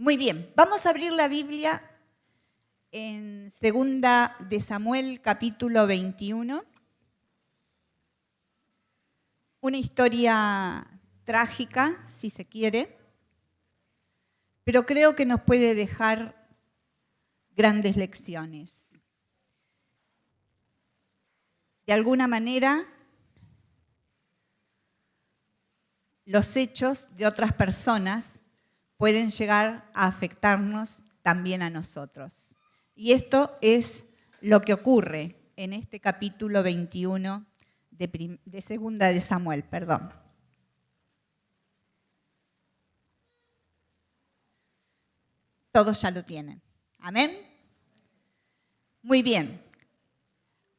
Muy bien, vamos a abrir la Biblia en 2 de Samuel, capítulo 21. Una historia trágica, si se quiere, pero creo que nos puede dejar grandes lecciones. De alguna manera, los hechos de otras personas pueden llegar a afectarnos también a nosotros. Y esto es lo que ocurre en este capítulo 21 de 2 de Samuel. Todos ya lo tienen. ¿Amén? Muy bien.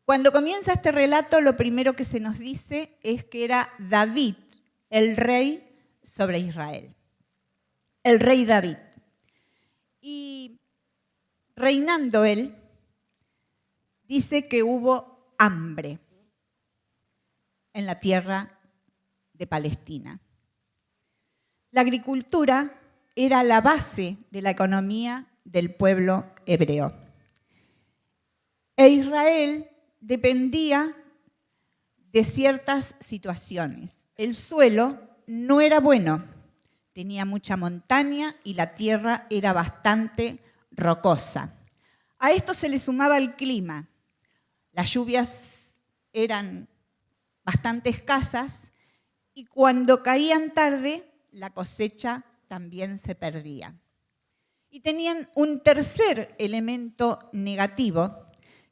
Cuando comienza este relato, lo primero que se nos dice es que era David, el rey sobre Israel. El rey David. Y reinando él, dice que hubo hambre en la tierra de Palestina. La agricultura era la base de la economía del pueblo hebreo. E Israel dependía de ciertas situaciones. El suelo no era bueno, tenía mucha montaña y la tierra era bastante rocosa. A esto se le sumaba el clima. Las lluvias eran bastante escasas y cuando caían tarde, la cosecha también se perdía. Y tenían un tercer elemento negativo,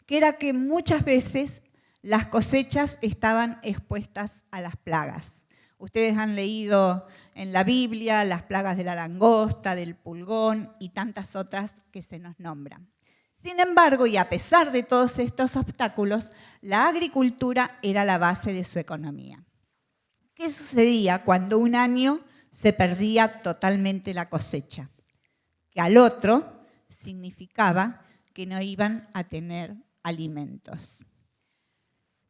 que era que muchas veces las cosechas estaban expuestas a las plagas. Ustedes han leído en la Biblia las plagas de la langosta, del pulgón y tantas otras que se nos nombran. Sin embargo, y a pesar de todos estos obstáculos, la agricultura era la base de su economía. ¿Qué sucedía cuando un año se perdía totalmente la cosecha? Que al otro significaba que no iban a tener alimentos.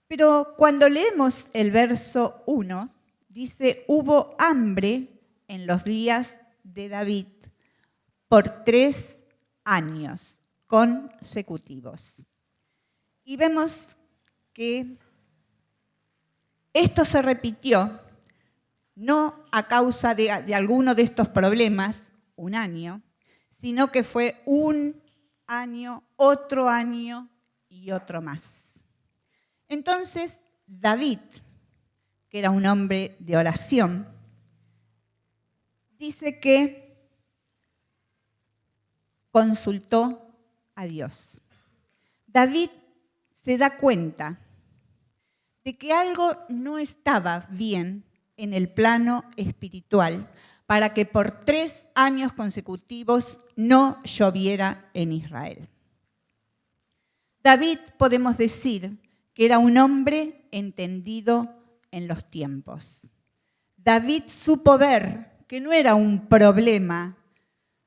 Pero cuando leemos el verso 1, dice, hubo hambre en los días de David por 3 años consecutivos. Y vemos que esto se repitió no a causa de alguno de estos problemas, un año, sino que fue un año, otro año y otro más. Entonces, David, que era un hombre de oración, dice que consultó a Dios. David se da cuenta de que algo no estaba bien en el plano espiritual para que por 3 años consecutivos no lloviera en Israel. David, podemos decir, que era un hombre entendido en los tiempos. David supo ver que no era un problema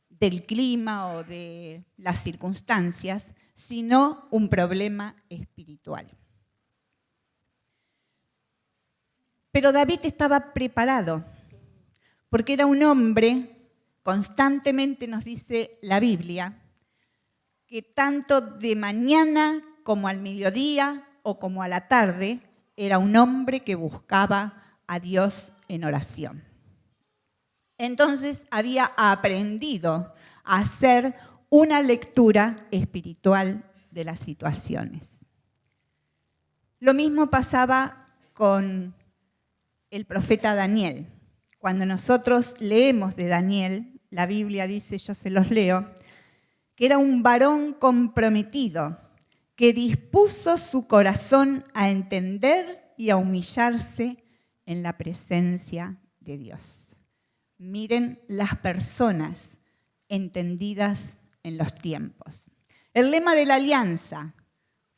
del clima o de las circunstancias, sino un problema espiritual. Pero David estaba preparado, porque era un hombre, constantemente nos dice la Biblia, que tanto de mañana como al mediodía o como a la tarde, era un hombre que buscaba a Dios en oración. Entonces había aprendido a hacer una lectura espiritual de las situaciones. Lo mismo pasaba con el profeta Daniel. Cuando nosotros leemos de Daniel, la Biblia dice, yo se los leo, que era un varón comprometido, que dispuso su corazón a entender y a humillarse en la presencia de Dios. Miren las personas entendidas en los tiempos. El lema de la alianza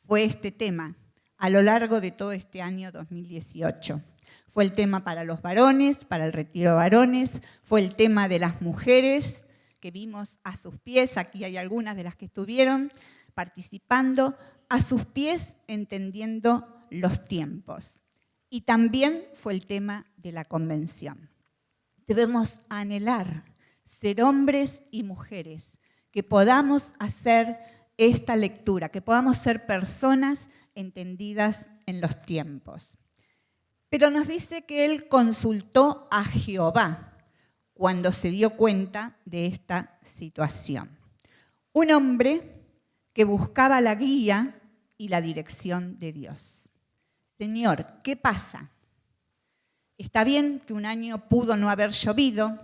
fue este tema a lo largo de todo este año 2018. Fue el tema para los varones, para el retiro de varones, fue el tema de las mujeres que vimos a sus pies, aquí hay algunas de las que estuvieron participando, a sus pies entendiendo los tiempos. Y también fue el tema de la convención. Debemos anhelar ser hombres y mujeres, que podamos hacer esta lectura, que podamos ser personas entendidas en los tiempos. Pero nos dice que él consultó a Jehová cuando se dio cuenta de esta situación. Un hombre que buscaba la guía y la dirección de Dios. Señor, ¿qué pasa? Está bien que un año pudo no haber llovido,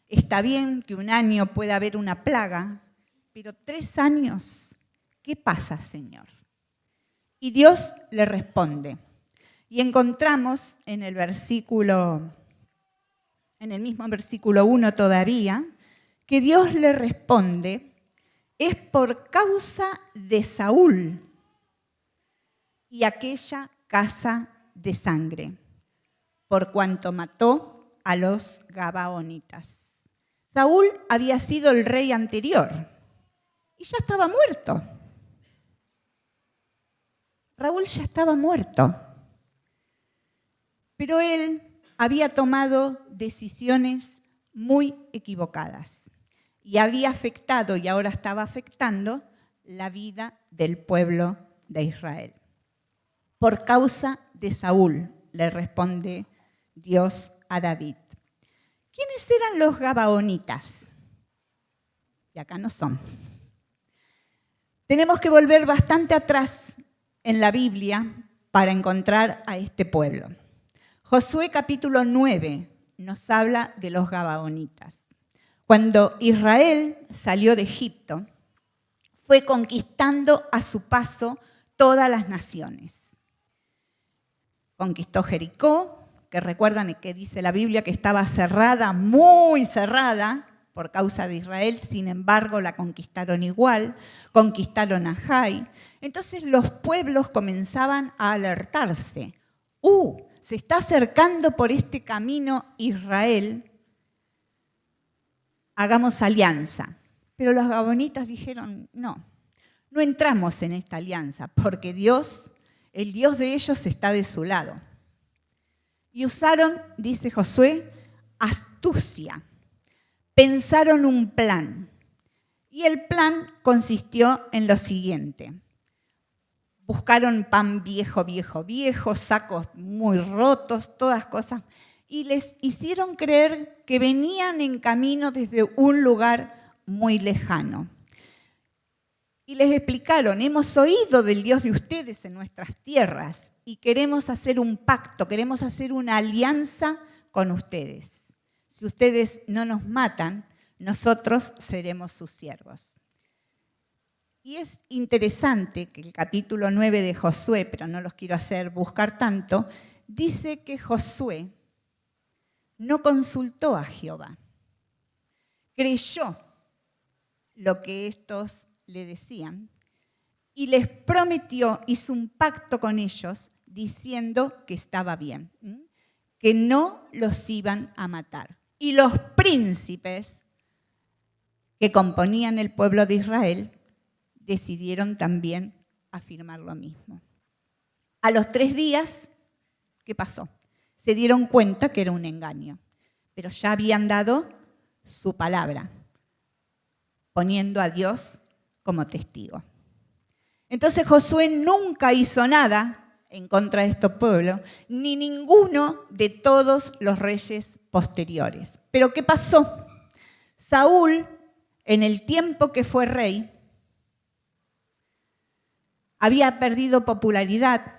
está bien que un año pueda haber una plaga, pero 3 años, ¿qué pasa, Señor? Y Dios le responde. Y encontramos en el mismo versículo 1 todavía, que Dios le responde, es por causa de Saúl y aquella casa de sangre, por cuanto mató a los gabaonitas. Saúl había sido el rey anterior y ya estaba muerto. Saúl ya estaba muerto. Pero él había tomado decisiones muy equivocadas y había afectado y ahora estaba afectando la vida del pueblo de Israel. Por causa de Saúl, le responde Dios a David. ¿Quiénes eran los gabaonitas? Y acá no son. Tenemos que volver bastante atrás en la Biblia para encontrar a este pueblo. Josué capítulo 9 nos habla de los gabaonitas. Cuando Israel salió de Egipto, fue conquistando a su paso todas las naciones. Conquistó Jericó, que recuerdan que dice la Biblia que estaba cerrada, muy cerrada, por causa de Israel, sin embargo la conquistaron igual, conquistaron a Jai. Entonces los pueblos comenzaban a alertarse. Se está acercando por este camino Israel, hagamos alianza. Pero los gabaonitas dijeron, no entramos en esta alianza, porque Dios, el Dios de ellos está de su lado. Y usaron, dice Josué, astucia. Pensaron un plan. Y el plan consistió en lo siguiente. Buscaron pan viejo, sacos muy rotos, todas cosas. Y les hicieron creer que venían en camino desde un lugar muy lejano. Y les explicaron, hemos oído del Dios de ustedes en nuestras tierras y queremos hacer un pacto, queremos hacer una alianza con ustedes. Si ustedes no nos matan, nosotros seremos sus siervos. Y es interesante que el capítulo 9 de Josué, pero no los quiero hacer buscar tanto, dice que Josué no consultó a Jehová. Creyó lo que estos le decían y les prometió, hizo un pacto con ellos diciendo que estaba bien, que no los iban a matar. Y los príncipes que componían el pueblo de Israel decidieron también afirmar lo mismo. A los 3 días, ¿qué pasó? Se dieron cuenta que era un engaño, pero ya habían dado su palabra, poniendo a Dios como testigo. Entonces Josué nunca hizo nada en contra de este pueblo, ni ninguno de todos los reyes posteriores. Pero ¿qué pasó? Saúl, en el tiempo que fue rey, había perdido popularidad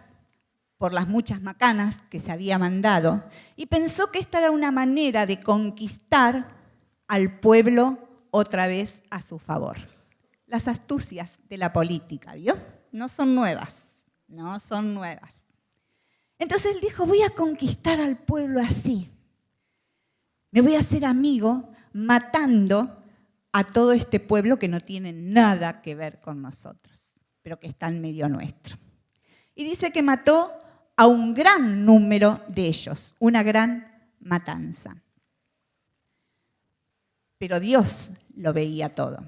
por las muchas macanas que se había mandado y pensó que esta era una manera de conquistar al pueblo otra vez a su favor. Las astucias de la política, ¿vio? No son nuevas. Entonces él dijo, voy a conquistar al pueblo así. Me voy a hacer amigo matando a todo este pueblo que no tiene nada que ver con nosotros, pero que está en medio nuestro. Y dice que mató a un gran número de ellos, una gran matanza. Pero Dios lo veía todo.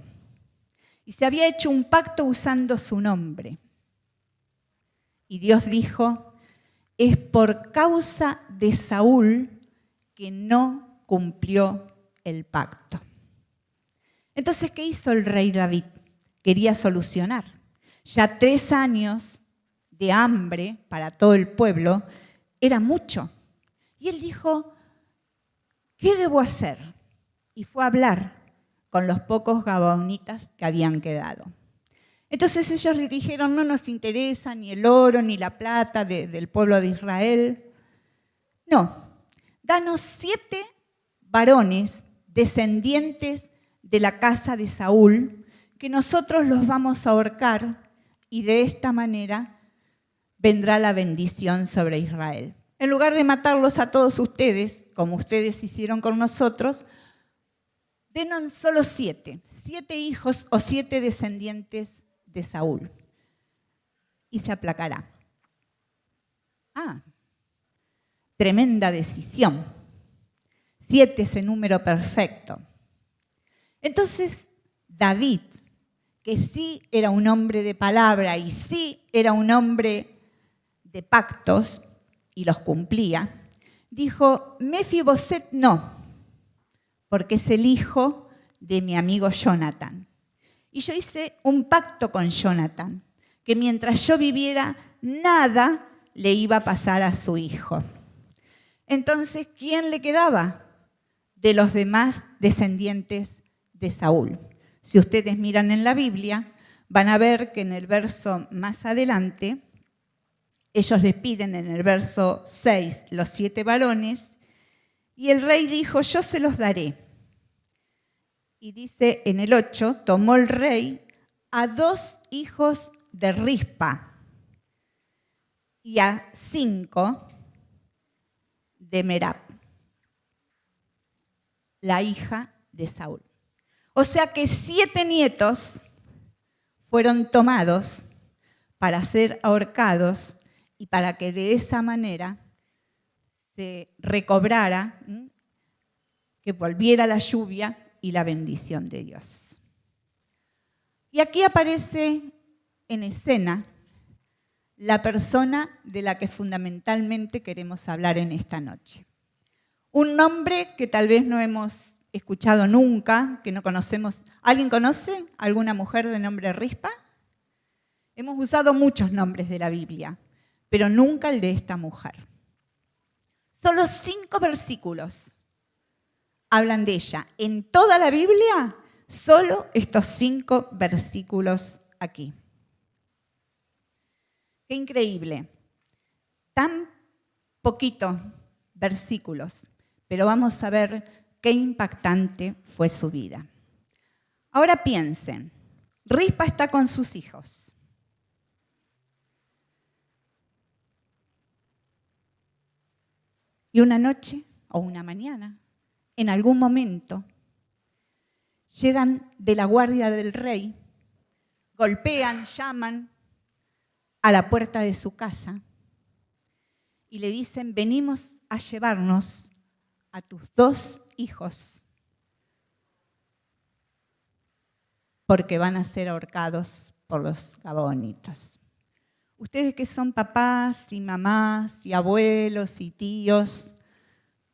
Y se había hecho un pacto usando su nombre. Y Dios dijo, es por causa de Saúl que no cumplió el pacto. Entonces, ¿qué hizo el rey David? Quería solucionar. Ya 3 años de hambre para todo el pueblo era mucho. Y él dijo, ¿qué debo hacer? Y fue a hablar con los pocos gabaonitas que habían quedado. Entonces ellos le dijeron, no nos interesa ni el oro ni la plata del pueblo de Israel. No, danos 7 varones descendientes de la casa de Saúl, que nosotros los vamos a ahorcar y de esta manera vendrá la bendición sobre Israel. En lugar de matarlos a todos ustedes, como ustedes hicieron con nosotros, denos solo 7 hijos o 7 descendientes de Saúl y se aplacará. Tremenda decisión. 7 es el número perfecto. Entonces, David, que sí era un hombre de palabra y sí era un hombre de pactos y los cumplía, dijo, Mefiboset no, porque es el hijo de mi amigo Jonathan. Y yo hice un pacto con Jonathan, que mientras yo viviera, nada le iba a pasar a su hijo. Entonces, ¿quién le quedaba de los demás descendientes de Saúl? Si ustedes miran en la Biblia, van a ver que en el verso más adelante, ellos les piden en el verso 6 los 7 varones, y el rey dijo, yo se los daré. Y dice en el 8, tomó el rey a 2 hijos de Rispa y a 5 de Merab, la hija de Saúl. O sea que 7 nietos fueron tomados para ser ahorcados y para que de esa manera se recobrara, que volviera la lluvia y la bendición de Dios. Y aquí aparece en escena la persona de la que fundamentalmente queremos hablar en esta noche. Un nombre que tal vez no hemos escuchado nunca, que no conocemos. ¿Alguien conoce alguna mujer de nombre Rispa? Hemos usado muchos nombres de la Biblia, pero nunca el de esta mujer. Solo 5 versículos hablan de ella. En toda la Biblia, solo estos 5 versículos aquí. Qué increíble. Tan poquitos versículos, pero vamos a ver qué impactante fue su vida. Ahora piensen, Rispa está con sus hijos. Y una noche o una mañana, en algún momento, llegan de la guardia del rey, golpean, llaman a la puerta de su casa y le dicen, venimos a llevarnos a tus 2 hijos porque van a ser ahorcados por los gabaonitas. Ustedes que son papás y mamás y abuelos y tíos,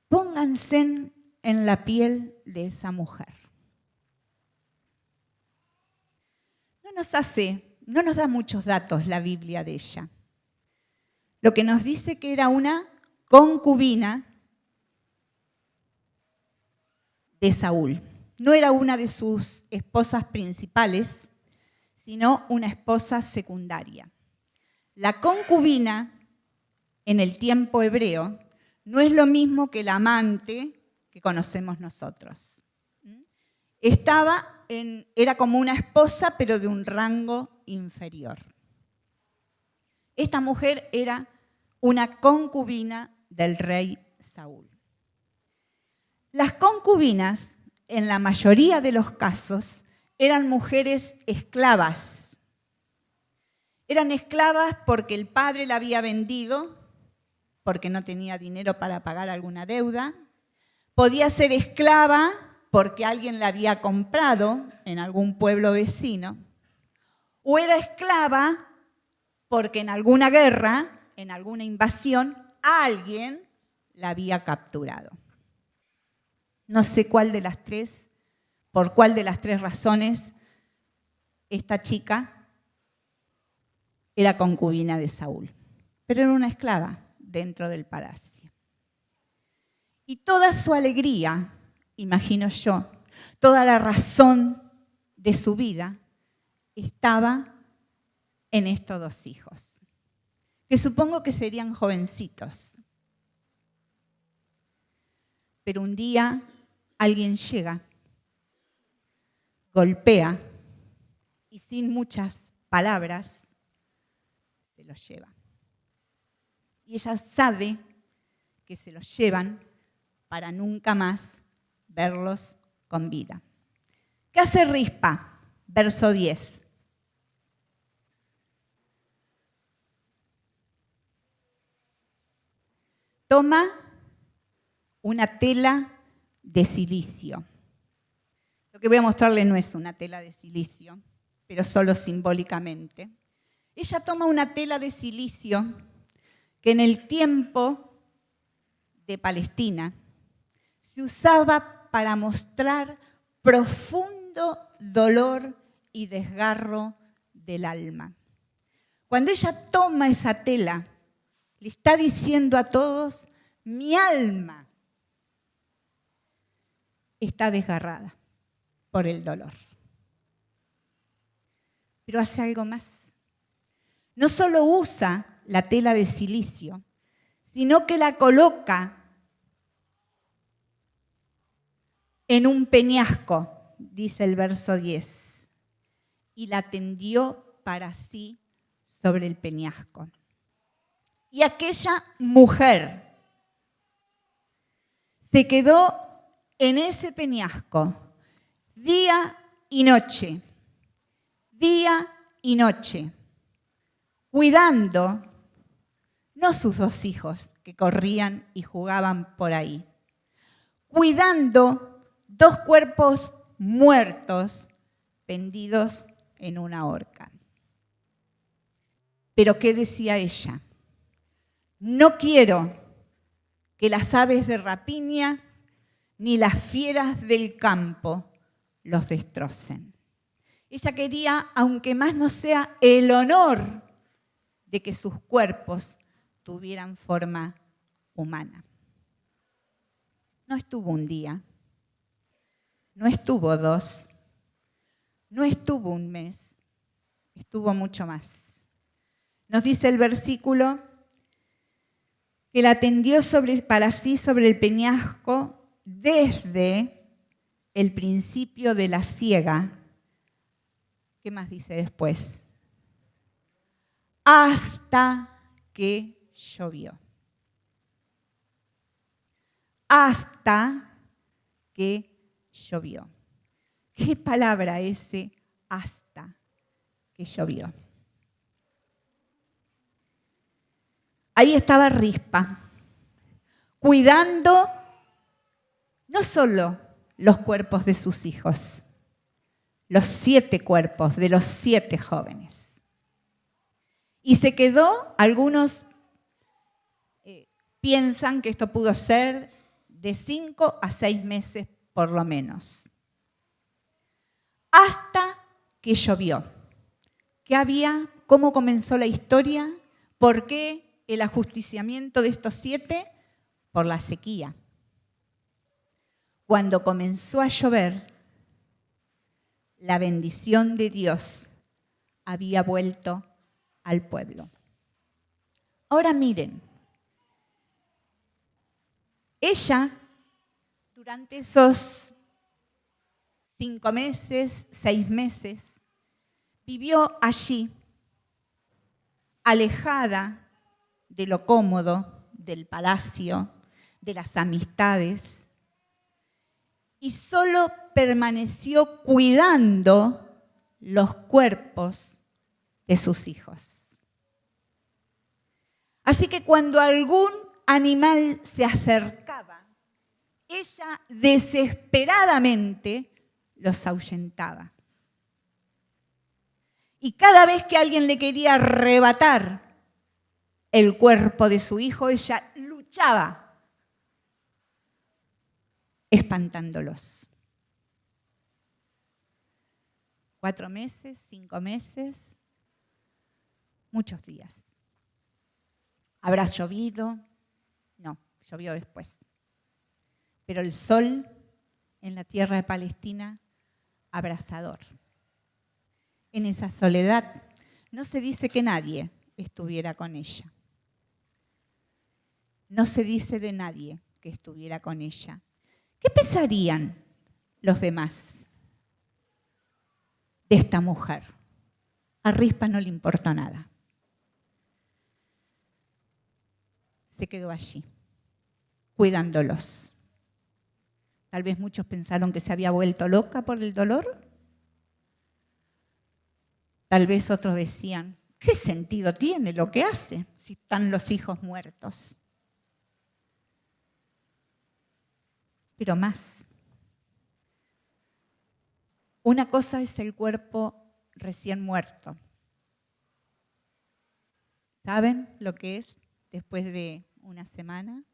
pónganse en la piel de esa mujer. No nos da muchos datos la Biblia de ella. Lo que nos dice que era una concubina de Saúl. No era una de sus esposas principales, sino una esposa secundaria. La concubina, en el tiempo hebreo, no es lo mismo que la amante que conocemos nosotros. Era como una esposa, pero de un rango inferior. Esta mujer era una concubina del rey Saúl. Las concubinas, en la mayoría de los casos, eran mujeres esclavas. Eran esclavas porque el padre la había vendido, porque no tenía dinero para pagar alguna deuda. Podía ser esclava porque alguien la había comprado en algún pueblo vecino. O era esclava porque en alguna guerra, en alguna invasión, alguien la había capturado. No sé cuál de las 3 por cuál de las tres razones esta chica era concubina de Saúl. Pero era una esclava dentro del palacio. Y toda su alegría, imagino yo, toda la razón de su vida estaba en estos dos hijos, que supongo que serían jovencitos. Pero un día alguien llega, golpea y sin muchas palabras se los lleva. Y ella sabe que se los llevan para nunca más verlos con vida. ¿Qué hace Rispa? Verso 10. Toma una tela de cilicio. Lo que voy a mostrarle no es una tela de cilicio, pero solo simbólicamente. Ella toma una tela de cilicio que en el tiempo de Palestina se usaba para mostrar profundo dolor y desgarro del alma. Cuando ella toma esa tela, le está diciendo a todos, mi alma está desgarrada por el dolor. Pero hace algo más. No solo usa la tela de cilicio, sino que la coloca en un peñasco, dice el verso 10, y la tendió para sí sobre el peñasco. Y aquella mujer se quedó en ese peñasco día y noche, cuidando no sus dos hijos que corrían y jugaban por ahí, cuidando dos cuerpos muertos pendidos en una horca. Pero ¿qué decía ella? No quiero que las aves de rapiña ni las fieras del campo los destrocen. Ella quería, aunque más no sea, el honor de que sus cuerpos tuvieran forma humana. No estuvo un día, no estuvo 2, no estuvo un mes, estuvo mucho más. Nos dice el versículo que la tendió para sí sobre el peñasco desde el principio de la siega. ¿Qué más dice después? Hasta que llovió. Hasta que llovió. ¿Qué palabra ese hasta que llovió? Ahí estaba Rispa, cuidando no solo los cuerpos de sus hijos, los 7 cuerpos de los 7 jóvenes. Y se quedó, algunos piensan que esto pudo ser de 5 a 6 meses por lo menos. Hasta que llovió. ¿Qué había? ¿Cómo comenzó la historia? ¿Por qué el ajusticiamiento de estos 7? Por la sequía. Cuando comenzó a llover, la bendición de Dios había vuelto al pueblo. Ahora miren, ella durante esos 5 meses, 6 meses, vivió allí, alejada de lo cómodo, del palacio, de las amistades, y solo permaneció cuidando los cuerpos de sus hijos. Así que cuando algún animal se acercaba, ella desesperadamente los ahuyentaba. Y cada vez que alguien le quería arrebatar el cuerpo de su hijo, ella luchaba espantándolos. 4 meses, 5 meses, muchos días. ¿Habrá llovido? No, llovió después. Pero el sol en la tierra de Palestina, abrasador. En esa soledad no se dice que nadie estuviera con ella. No se dice de nadie que estuviera con ella. ¿Qué pensarían los demás de esta mujer? A Rispa no le importó nada. Se quedó allí, cuidándolos. Tal vez muchos pensaron que se había vuelto loca por el dolor. Tal vez otros decían, ¿qué sentido tiene lo que hace si están los hijos muertos? Pero más. Una cosa es el cuerpo recién muerto. ¿Saben lo que es después de una semana?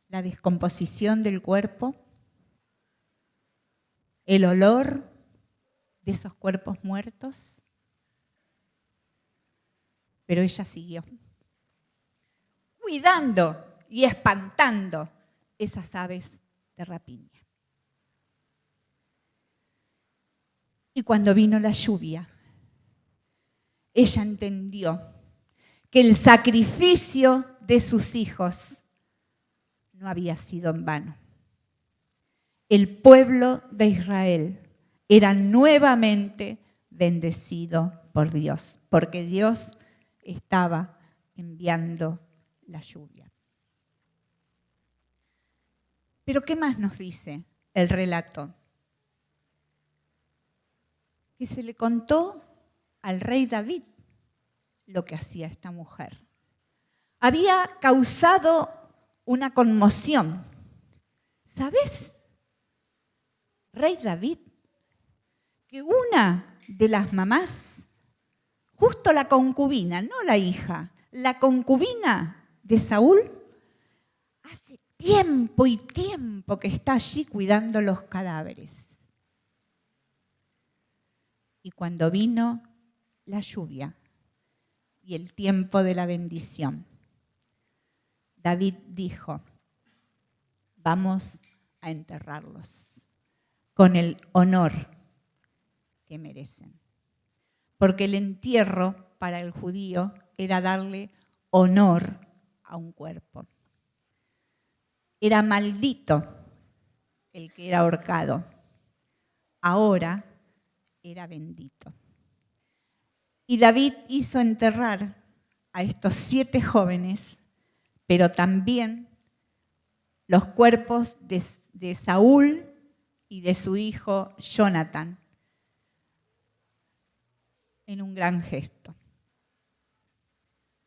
La descomposición del cuerpo, el olor de esos cuerpos muertos. Pero ella siguió, cuidando y espantando esas aves de rapiña. Y cuando vino la lluvia, ella entendió que el sacrificio de sus hijos no había sido en vano. El pueblo de Israel era nuevamente bendecido por Dios, porque Dios estaba enviando la lluvia. Pero ¿qué más nos dice el relato? Que se le contó al rey David lo que hacía esta mujer. Había causado una conmoción. ¿Sabes, rey David, que una de las mamás, justo la concubina, no la hija, la concubina de Saúl, hace tiempo y tiempo que está allí cuidando los cadáveres? Y cuando vino la lluvia y el tiempo de la bendición, David dijo, vamos a enterrarlos con el honor que merecen. Porque el entierro para el judío era darle honor a un cuerpo. Era maldito el que era ahorcado. Ahora era bendito. Y David hizo enterrar a estos 7 jóvenes, pero también los cuerpos de Saúl y de su hijo Jonatán, en un gran gesto.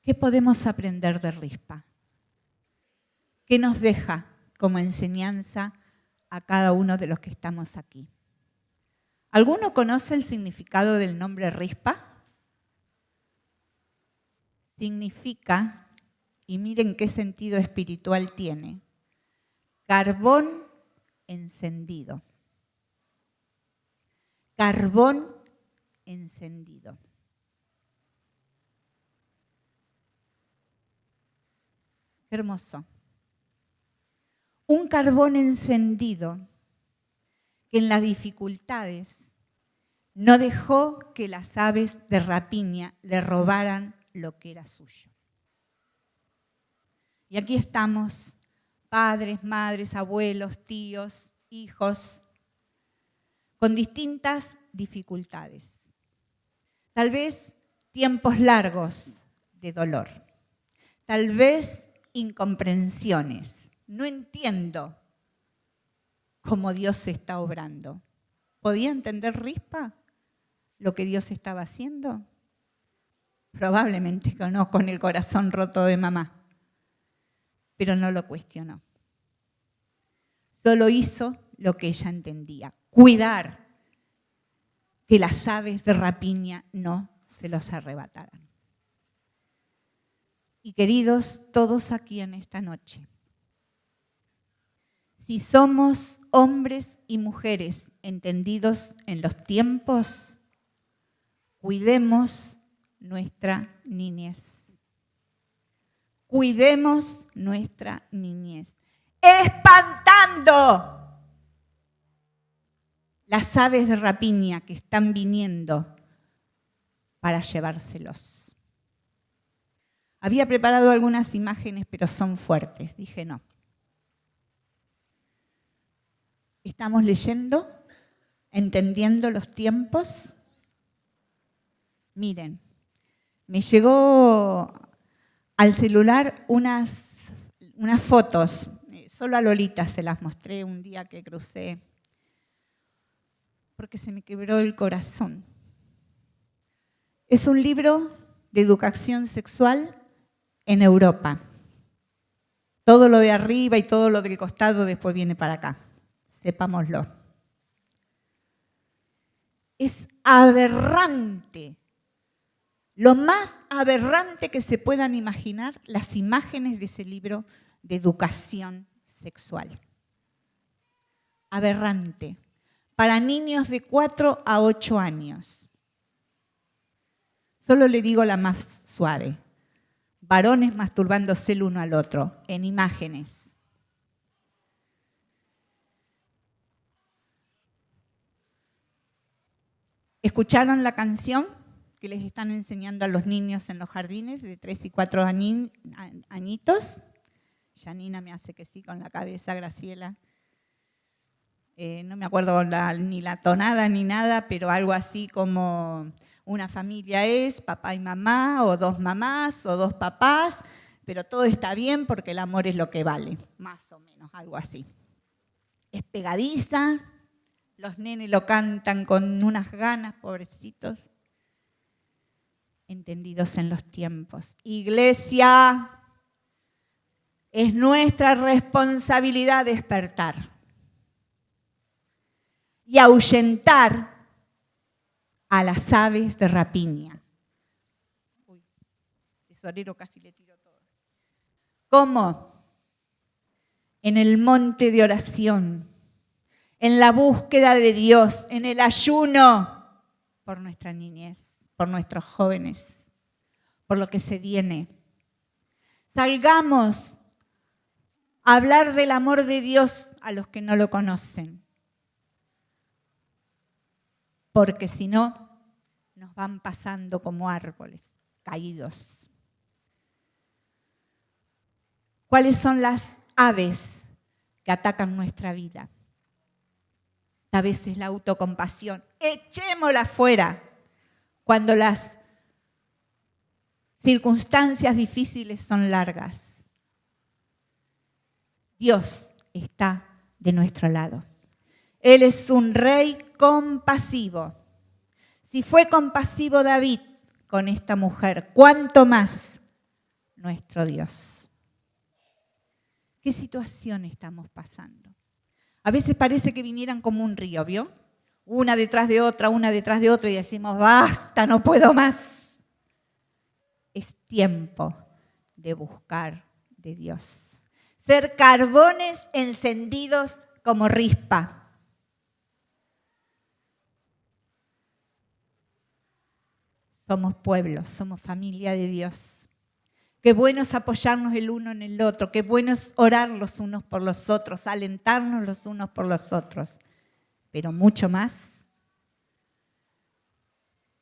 ¿Qué podemos aprender de Rispa? ¿Qué nos deja como enseñanza a cada uno de los que estamos aquí? ¿Alguno conoce el significado del nombre Rispa? Significa, y miren qué sentido espiritual tiene, carbón encendido. Carbón encendido. Qué hermoso. Un carbón encendido que en las dificultades no dejó que las aves de rapiña le robaran lo que era suyo. Y aquí estamos, padres, madres, abuelos, tíos, hijos, con distintas dificultades. Tal vez tiempos largos de dolor. Tal vez incomprensiones. No entiendo cómo Dios está obrando. ¿Podía entender Rispa lo que Dios estaba haciendo? Probablemente que no, con el corazón roto de mamá. Pero no lo cuestionó. Solo hizo lo que ella entendía. Cuidar que las aves de rapiña no se los arrebataran. Y queridos, todos aquí en esta noche, Si somos hombres y mujeres entendidos en los tiempos, cuidemos nuestra niñez. Cuidemos nuestra niñez. Espantando las aves de rapiña que están viniendo para llevárselos. Había preparado algunas imágenes, pero son fuertes. Dije no. ¿Estamos leyendo? ¿Entendiendo los tiempos? Miren, me llegó al celular unas fotos. Solo a Lolita se las mostré un día que crucé, porque se me quebró el corazón. Es un libro de educación sexual en Europa. Todo lo de arriba y todo lo del costado después viene para acá. Sepámoslo. Es aberrante, lo más aberrante que se puedan imaginar las imágenes de ese libro de educación sexual. Aberrante. Para niños de 4 a 8 años. Solo le digo la más suave. Varones masturbándose el uno al otro en imágenes. ¿Escucharon la canción que les están enseñando a los niños en los jardines de 3 y 4 añitos? Janina me hace que sí con la cabeza, Graciela. No me acuerdo ni la tonada ni nada, pero algo así como una familia es papá y mamá, o 2 mamás, o 2 papás, pero todo está bien porque el amor es lo que vale, más o menos, algo así. Es pegadiza. Los nenes lo cantan con unas ganas, pobrecitos. Entendidos en los tiempos. Iglesia, es nuestra responsabilidad despertar y ahuyentar a las aves de rapiña. Uy, el tesorero casi le tiró todo. ¿Cómo? En el monte de oración, en la búsqueda de Dios, en el ayuno por nuestra niñez, por nuestros jóvenes, por lo que se viene. Salgamos a hablar del amor de Dios a los que no lo conocen, porque si no, nos van pasando como árboles caídos. ¿Cuáles son las aves que atacan nuestra vida? A veces la autocompasión. Echémosla fuera cuando las circunstancias difíciles son largas. Dios está de nuestro lado. Él es un rey compasivo. Si fue compasivo David con esta mujer, ¿cuánto más nuestro Dios? ¿Qué situación estamos pasando? A veces parece que vinieran como un río, ¿vio? Una detrás de otra, y decimos, basta, no puedo más. Es tiempo de buscar de Dios. Ser carbones encendidos como rispa. Somos pueblo, somos familia de Dios. Qué bueno es apoyarnos el uno en el otro, qué bueno es orar los unos por los otros, alentarnos los unos por los otros. Pero mucho más,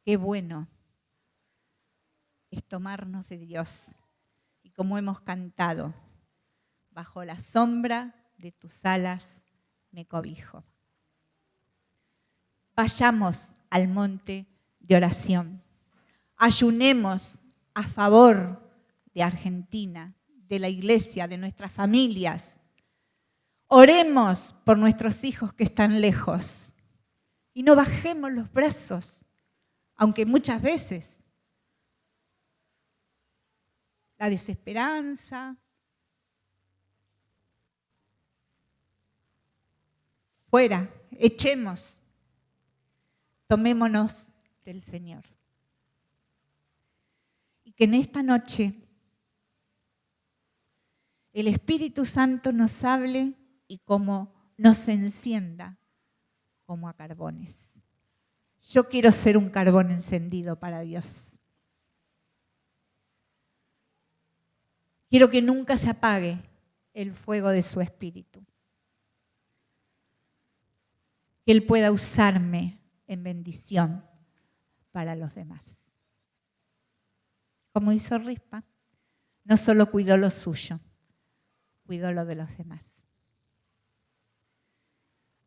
qué bueno es tomarnos de Dios. Y como hemos cantado, bajo la sombra de tus alas me cobijo. Vayamos al monte de oración. Ayunemos a favor de Argentina, de la iglesia, de nuestras familias. Oremos por nuestros hijos que están lejos y no bajemos los brazos, aunque muchas veces la desesperanza, fuera, echemos, tomémonos del Señor. Y que en esta noche el Espíritu Santo nos hable y cómo nos encienda como a carbones. Yo quiero ser un carbón encendido para Dios. Quiero que nunca se apague el fuego de su espíritu. Que Él pueda usarme en bendición para los demás. Como hizo Rispa, no solo cuidó lo suyo, cuidó lo de los demás.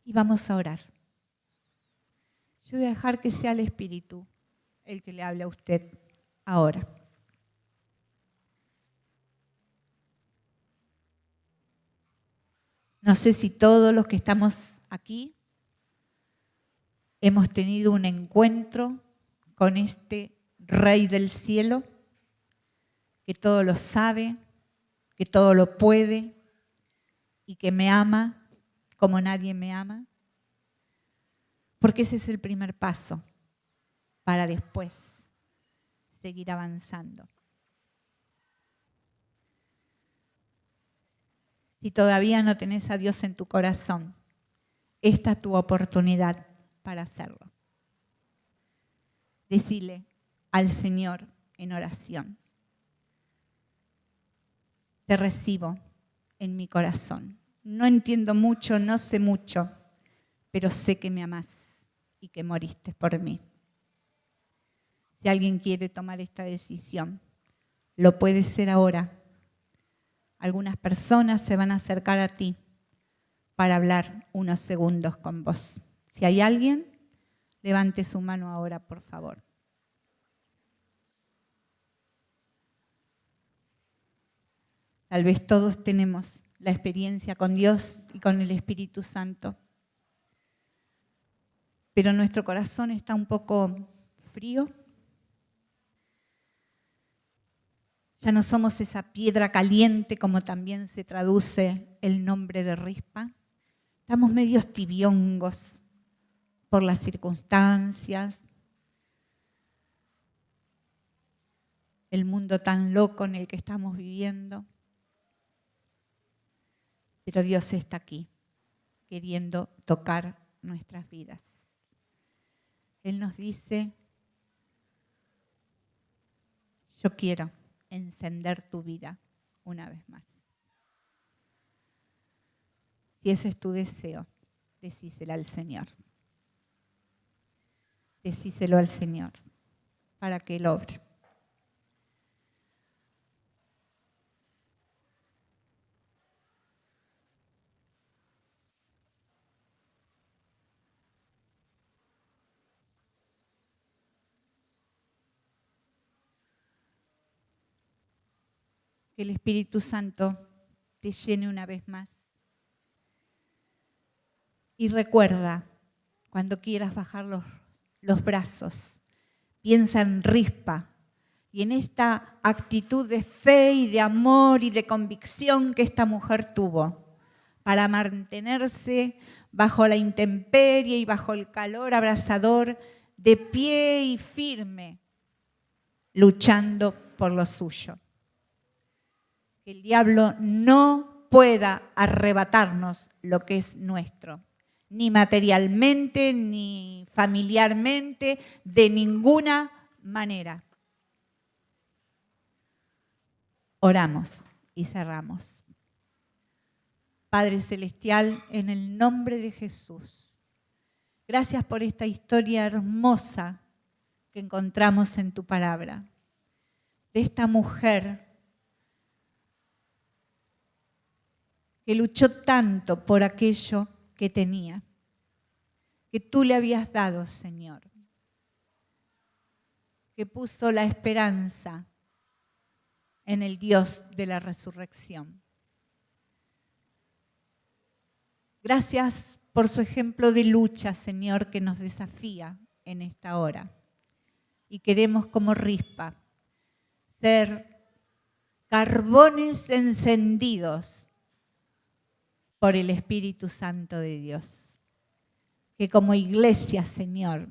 Y vamos a orar. Yo voy a dejar que sea el Espíritu el que le hable a usted ahora. No sé si todos los que estamos aquí hemos tenido un encuentro con este Rey del cielo, que todo lo sabe, que todo lo puede y que me ama como nadie me ama. Porque ese es el primer paso para después seguir avanzando. Si todavía no tenés a Dios en tu corazón, esta es tu oportunidad para hacerlo. Decile al Señor en oración: te recibo en mi corazón. No entiendo mucho, no sé mucho, pero sé que me amás y que moriste por mí. Si alguien quiere tomar esta decisión, lo puede hacer ahora. Algunas personas se van a acercar a ti para hablar unos segundos con vos. Si hay alguien, levante su mano ahora, por favor. Tal vez todos tenemos la experiencia con Dios y con el Espíritu Santo, pero nuestro corazón está un poco frío. Ya no somos esa piedra caliente, como también se traduce el nombre de Rispa. Estamos medios tibiongos por las circunstancias, el mundo tan loco en el que estamos viviendo. Pero Dios está aquí, queriendo tocar nuestras vidas. Él nos dice: yo quiero encender tu vida una vez más. Si ese es tu deseo, decíselo al Señor. Decíselo al Señor para que Él obre. Que el Espíritu Santo te llene una vez más. Y recuerda, cuando quieras bajar los brazos, piensa en Rispa y en esta actitud de fe y de amor y de convicción que esta mujer tuvo para mantenerse bajo la intemperie y bajo el calor abrasador, de pie y firme, luchando por lo suyo. Que el diablo no pueda arrebatarnos lo que es nuestro, ni materialmente, ni familiarmente, de ninguna manera. Oramos y cerramos. Padre Celestial, en el nombre de Jesús, gracias por esta historia hermosa que encontramos en tu palabra, de esta mujer que luchó tanto por aquello que tenía, que tú le habías dado, Señor, que puso la esperanza en el Dios de la resurrección. Gracias por su ejemplo de lucha, Señor, que nos desafía en esta hora. Y queremos, como Rispa, ser carbones encendidos por el Espíritu Santo de Dios. Que como iglesia, Señor,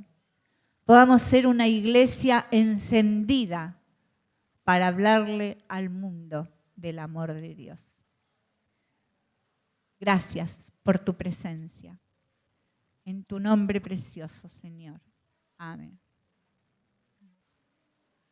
podamos ser una iglesia encendida para hablarle al mundo del amor de Dios. Gracias por tu presencia. En tu nombre precioso, Señor. Amén.